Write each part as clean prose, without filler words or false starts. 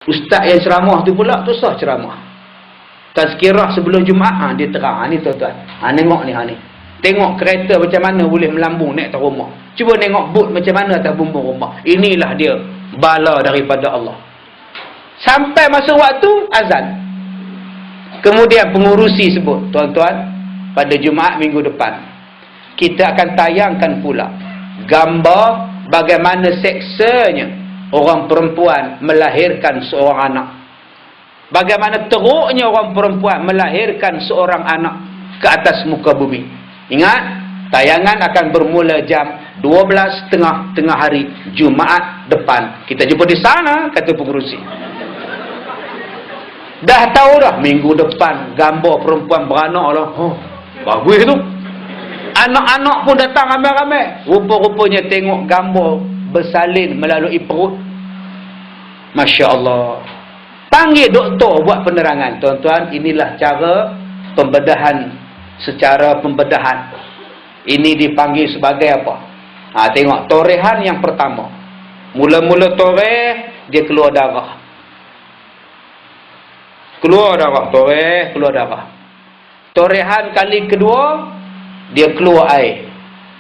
Ustaz yang ceramah tu pula tu sah ceramah. Tazkirah sebelum Jumaat dia terang. Ni tuan-tuan. Tengok ni ni. Tengok kereta macam mana boleh melambung naik atas rumah. Cuba tengok bot macam mana atas bumbung rumah. Inilah dia bala daripada Allah. Sampai masa waktu azan. Kemudian pengurusi sebut, tuan-tuan, pada Jumaat minggu depan kita akan tayangkan pula gambar bagaimana seksanya orang perempuan melahirkan seorang anak. Bagaimana teruknya orang perempuan melahirkan seorang anak ke atas muka bumi. Ingat, tayangan akan bermula jam 12.30 tengah hari Jumaat depan. Kita jumpa di sana, kata pengurusi. Dah tahu dah minggu depan gambar perempuan beranak lah. Oh, bagus tu. Anak-anak pun datang ramai-ramai. Rupa-rupanya tengok gambar bersalin melalui perut. Masya Allah. Panggil doktor buat penerangan. Tuan-tuan, inilah cara pembedahan secara pembedahan. Ini dipanggil sebagai apa? Tengok torehan yang pertama. Mula-mula toreh, dia keluar darah. Keluar darah, toreh, keluar darah. Torehan kali kedua, dia keluar air.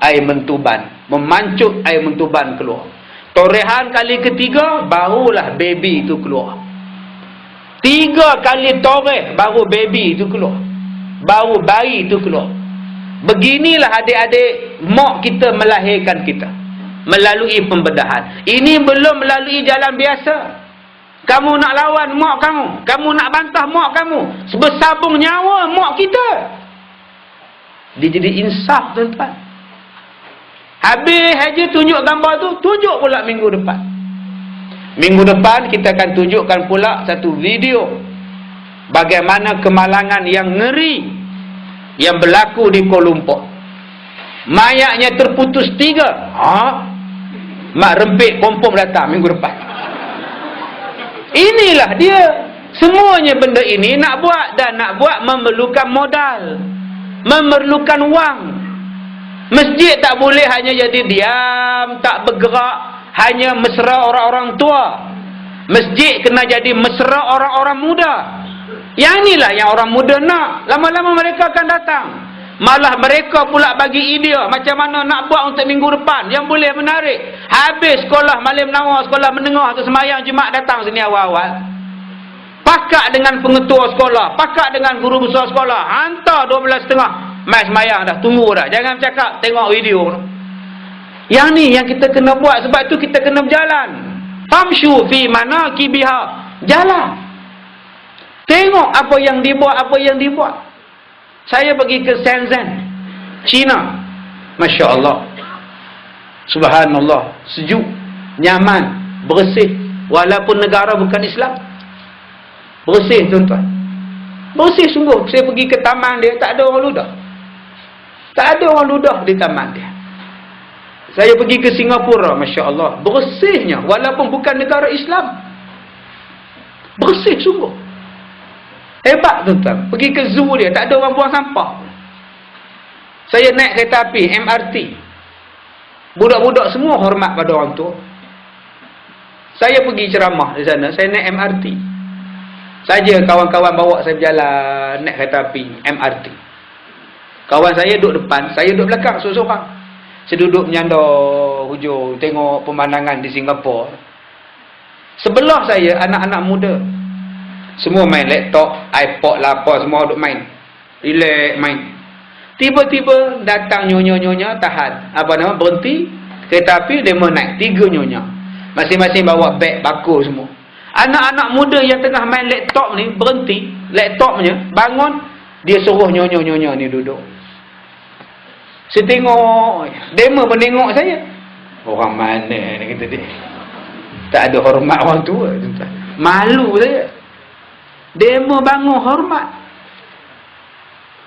Air mentuban. Memancut air mentuban keluar. Torehan kali ketiga, barulah baby itu keluar. 3 kali toreh, baru baby itu keluar. Baru bayi itu keluar. Beginilah adik-adik mak kita melahirkan kita. Melalui pembedahan. Ini belum melalui jalan biasa. Kamu nak lawan mak kamu. Kamu nak bantah mak kamu. Bersabung nyawa mak kita. Dia jadi insaf, tuan-tuan. Habis aja tunjuk gambar tu, tunjuk pula minggu depan. Minggu depan kita akan tunjukkan pula satu video. Bagaimana kemalangan yang ngeri yang berlaku di Kuala Lumpur. Mayatnya terputus 3. Mak rempit kompom datang minggu depan. Inilah dia. Semuanya benda ini nak buat, dan nak buat memerlukan modal. Memerlukan wang. Masjid tak boleh hanya jadi diam, tak bergerak, hanya mesra orang-orang tua. Masjid kena jadi mesra orang-orang muda. Yang inilah yang orang muda nak. Lama-lama mereka akan datang. Malah mereka pula bagi idea macam mana nak buat untuk minggu depan yang boleh menarik. Habis sekolah malam menawar, sekolah menengah atau semayang Jumaat, datang sini awal-awal. Pakat dengan pengetua sekolah, pakat dengan guru besar sekolah, hantar 12.30 mai semayang dah, tunggu dah. Jangan bercakap, tengok video. Yang ni yang kita kena buat. Sebab tu kita kena berjalan. Famshu fi manakibiha. Jalan. Tengok apa yang dibuat, apa yang dibuat. Saya pergi ke Shenzhen, China. Masya Allah. Subhanallah. Sejuk, nyaman, bersih. Walaupun negara bukan Islam. Bersih, tuan-tuan. Bersih sungguh. Saya pergi ke taman dia, tak ada orang ludah. Tak ada orang ludah di taman dia. Saya pergi ke Singapura, Masya Allah. Bersihnya, walaupun bukan negara Islam. Bersih sungguh. Hebat, tuan-tuan. Pergi ke zoo dia, tak ada orang buang sampah. Saya naik kereta api, MRT. Budak-budak semua hormat pada orang tua. Saya pergi ceramah di sana, saya naik MRT. Saja kawan-kawan bawa saya berjalan naik kereta api, MRT. Kawan saya duduk depan, saya duduk belakang, seorang-seorang. Saya duduk menyandar hujung, tengok pemandangan di Singapura. Sebelah saya, anak-anak muda. Semua main laptop, iPod lah apa, semua duduk main. Relax main. Tiba-tiba datang nyonya-nyonya, tahan. Apa nama? Berhenti. Kereta api, dia naik. 3 nyonya. Masing-masing bawa beg, bako semua. Anak-anak muda yang tengah main laptop ni, berhenti. Laptopnya, bangun. Dia suruh nyonya-nyonya ni duduk. Saya tengok. Demo pun tengok saya. Orang mana ni kata dia. Tak ada hormat orang tua. Malu saya. Demo bangun hormat.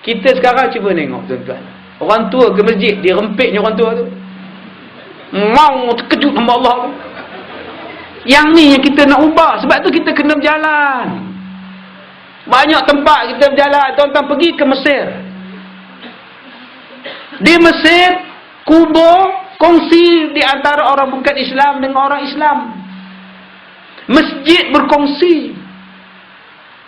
Kita sekarang cuba tengok, tuan-tuan. Orang tua ke masjid, dia rempitnya orang tua tu. Mau terkejut sama Allah tu. Yang ni yang kita nak ubah. Sebab tu kita kena berjalan. Banyak tempat kita berjalan. Tuan-tuan pergi ke Mesir. Di Mesir, kubur kongsi di antara orang bukan Islam dengan orang Islam. Masjid berkongsi.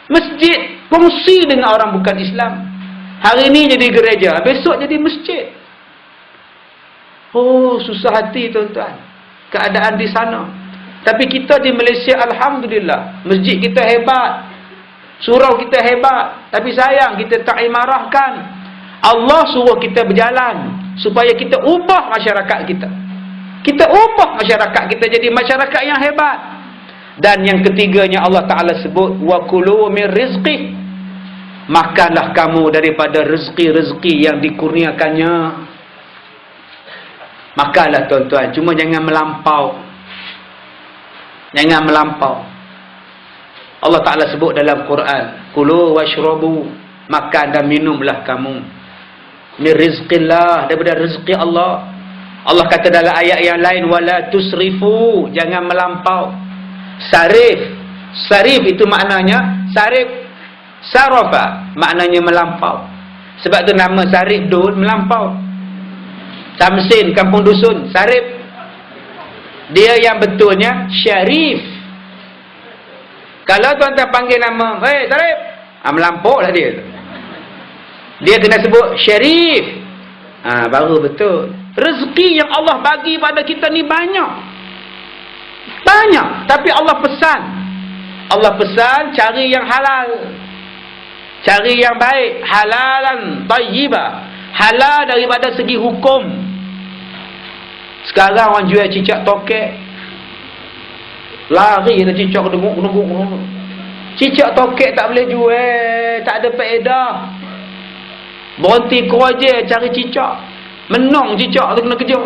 Masjid kongsi dengan orang bukan Islam. Hari ini jadi gereja, besok jadi masjid. Oh, susah hati tuan-tuan keadaan di sana. Tapi kita di Malaysia, alhamdulillah, masjid kita hebat, surau kita hebat. Tapi sayang, kita tak imarahkan. Allah suruh kita berjalan supaya kita ubah masyarakat kita. Kita ubah masyarakat kita jadi masyarakat yang hebat. Dan yang ketiganya Allah Ta'ala sebut, wa kulu min rizqih, makanlah kamu daripada rezeki-rezeki yang dikurniakannya. Makanlah tuan-tuan, cuma jangan melampau. Jangan melampau. Allah Ta'ala sebut dalam Quran, kulu washrabu, makan dan minumlah kamu min rizqillah, daripada rezeki Allah. Allah kata dalam ayat yang lain, wala tusrifu, jangan melampau. Sarif, sarif itu maknanya sarif, sarafa maknanya melampau. Sebab tu nama sarif dul, melampau. Tamsin, kampung dusun, sarif. Dia yang betulnya syarif. Kalau tuan-tuan panggil nama, hey sarif, melampau lah dia. Dia kena sebut syarif, baru betul. Rezeki yang Allah bagi pada kita ni banyak. Banyak. Tapi Allah pesan. Allah pesan cari yang halal. Cari yang baik. Halalan tayyibah. Halal daripada segi hukum. Sekarang orang jual cicak tokek. Lari dah cicak kedenguk. Cicak tokek tak boleh jual. Tak ada faedah. Berhenti kerja cari cicak. Menong cicak tu kena kejar.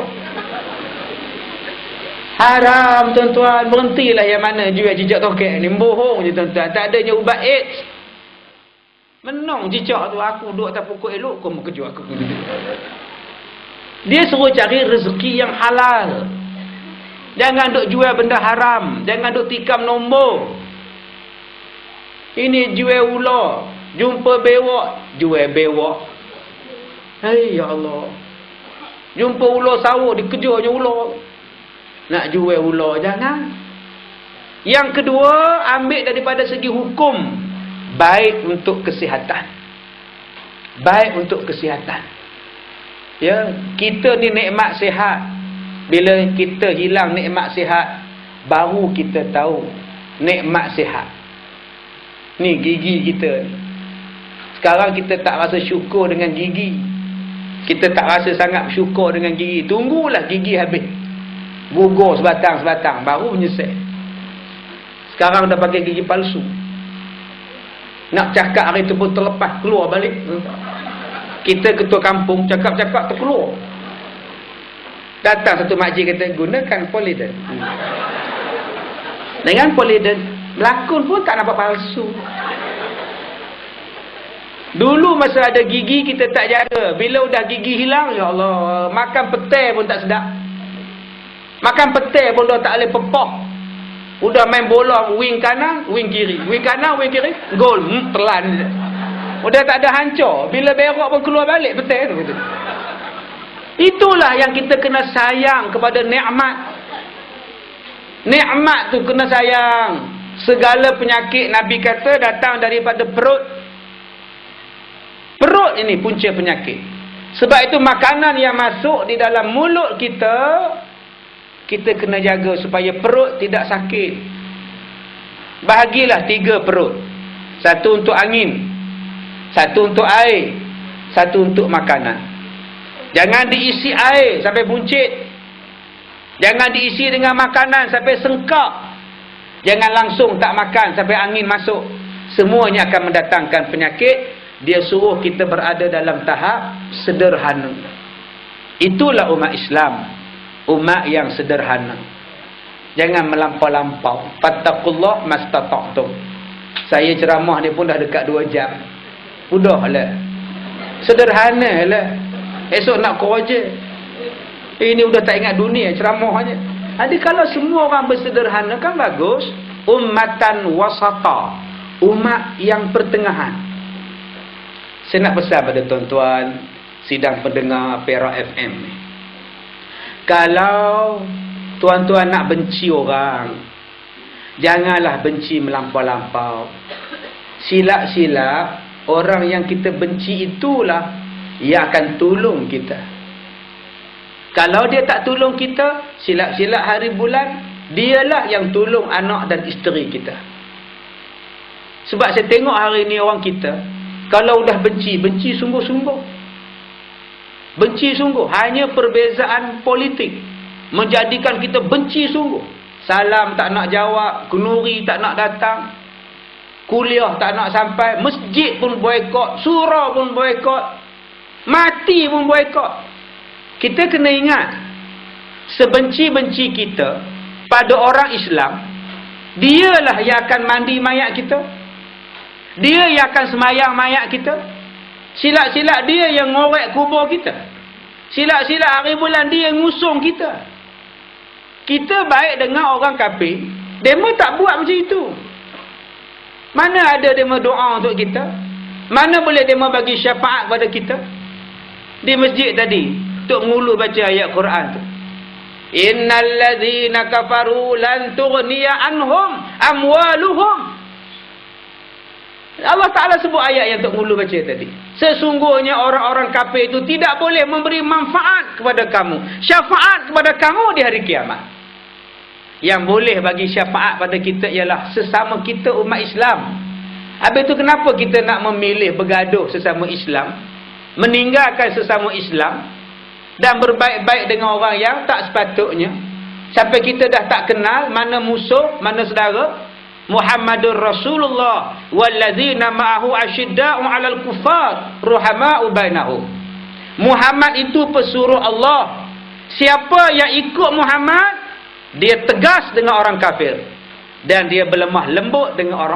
Haram tuan-tuan. Berhentilah yang mana jual cicak tokek ni. Bohong je tuan-tuan. Tak adanya ubat AIDS. Menong cicak tu. Aku duduk atas pokok elok, kau mau kejar aku. Dia suruh cari rezeki yang halal. Jangan duk jual benda haram. Jangan duk tikam nombor. Ini jual ular. Jumpa bewak, jual bewak. Hai ya Allah. Jumpa ular sawuk, dikejar je ular. Nak jual ular, jangan. Yang kedua, ambil daripada segi hukum. Baik untuk kesihatan. Baik untuk kesihatan. Ya, kita ni nikmat sihat. Bila kita hilang nikmat sihat, baru kita tahu nikmat sihat. Ni gigi kita ni. Sekarang kita tak rasa syukur dengan gigi. Kita tak rasa sangat syukur dengan gigi. Tunggulah gigi habis. Gugur sebatang-sebatang, baru menyesal. Sekarang dah pakai gigi palsu. Nak cakap hari tu pun terlepas, keluar balik. Kita ketua kampung cakap-cakap terkeluar. Datang satu makcik kata, gunakan Polident. Dengan Polident, melakon pun tak nampak palsu. Dulu masa ada gigi kita tak jaga. Bila udah gigi hilang, ya Allah, makan petai pun tak sedap. Makan petai pun dah tak boleh pepah. Udah main bola, wing kanan, wing kiri. Wing kanan, wing kiri, gol. Telan. Udah tak ada hancur. Bila berak pun keluar balik petai tu. Itulah yang kita kena sayang kepada nikmat. Nikmat tu kena sayang. Segala penyakit Nabi kata datang daripada perut. Perut ini punca penyakit. Sebab itu makanan yang masuk di dalam mulut kita, kita kena jaga supaya perut tidak sakit. Bahagilah 3 perut. 1 untuk angin, 1 untuk air, 1 untuk makanan. Jangan diisi air sampai buncit. Jangan diisi dengan makanan sampai sengkak. Jangan langsung tak makan sampai angin masuk. Semuanya akan mendatangkan penyakit. Dia suruh kita berada dalam tahap sederhana. Itulah umat Islam. Umat yang sederhana. Jangan melampau-lampau. Fattaqullah mastata'tum. Saya ceramah ni pun dah dekat 2 jam. Udahlah. Sederhanalah. Esok nak kerja. Ini udah tak ingat dunia ceramahnya. Jadi kalau semua orang bersederhana kan bagus. Ummatan wasata. Umat yang pertengahan. Saya nak pesan pada tuan-tuan sidang pendengar Perak FM ni. Kalau tuan-tuan nak benci orang, Janganlah benci melampau-lampau. Silap-silap orang yang kita benci itulah yang akan tolong kita. Kalau dia tak tolong kita, silap-silap hari bulan, dialah yang tolong anak dan isteri kita. Sebab saya tengok hari ni orang kita, kalau dah benci sungguh-sungguh. Benci sungguh. Hanya perbezaan politik menjadikan kita benci sungguh. Salam tak nak jawab, kenduri tak nak datang, kuliah tak nak sampai, masjid pun boikot, surau pun boikot, mati pun boikot. Kita kena ingat, sebenci-benci kita pada orang Islam, dialah yang akan mandi mayat kita, dia yang akan semayang mayat kita, silap-silap dia yang ngorek kubur kita, silap-silap hari bulan dia yang ngusung kita. Kita baik dengan orang kafir, demo tak buat macam itu. Mana ada demo doa untuk kita? Mana boleh demo bagi syafaat kepada kita? Di masjid tadi, Tok Ngulu baca ayat Quran tu. Innal ladzina kafaru lan tughniya anhum amwaluhum. Allah Ta'ala sebut ayat yang Tok Ngulu baca tadi. Sesungguhnya orang-orang kafir itu tidak boleh memberi manfaat kepada kamu, syafaat kepada kamu di hari kiamat. Yang boleh bagi syafaat pada kita ialah sesama kita umat Islam. Habis itu kenapa kita nak memilih bergaduh sesama Islam, meninggalkan sesama Islam dan berbaik-baik dengan orang yang tak sepatutnya, sampai kita dah tak kenal mana musuh, mana saudara. Muhammadur Rasulullah wallazina ma'ahu asyidda'u 'alal kuffar ruhama'u bainahum. Muhammad itu pesuruh Allah. Siapa yang ikut Muhammad, dia tegas dengan orang kafir dan dia berlemah lembut dengan orang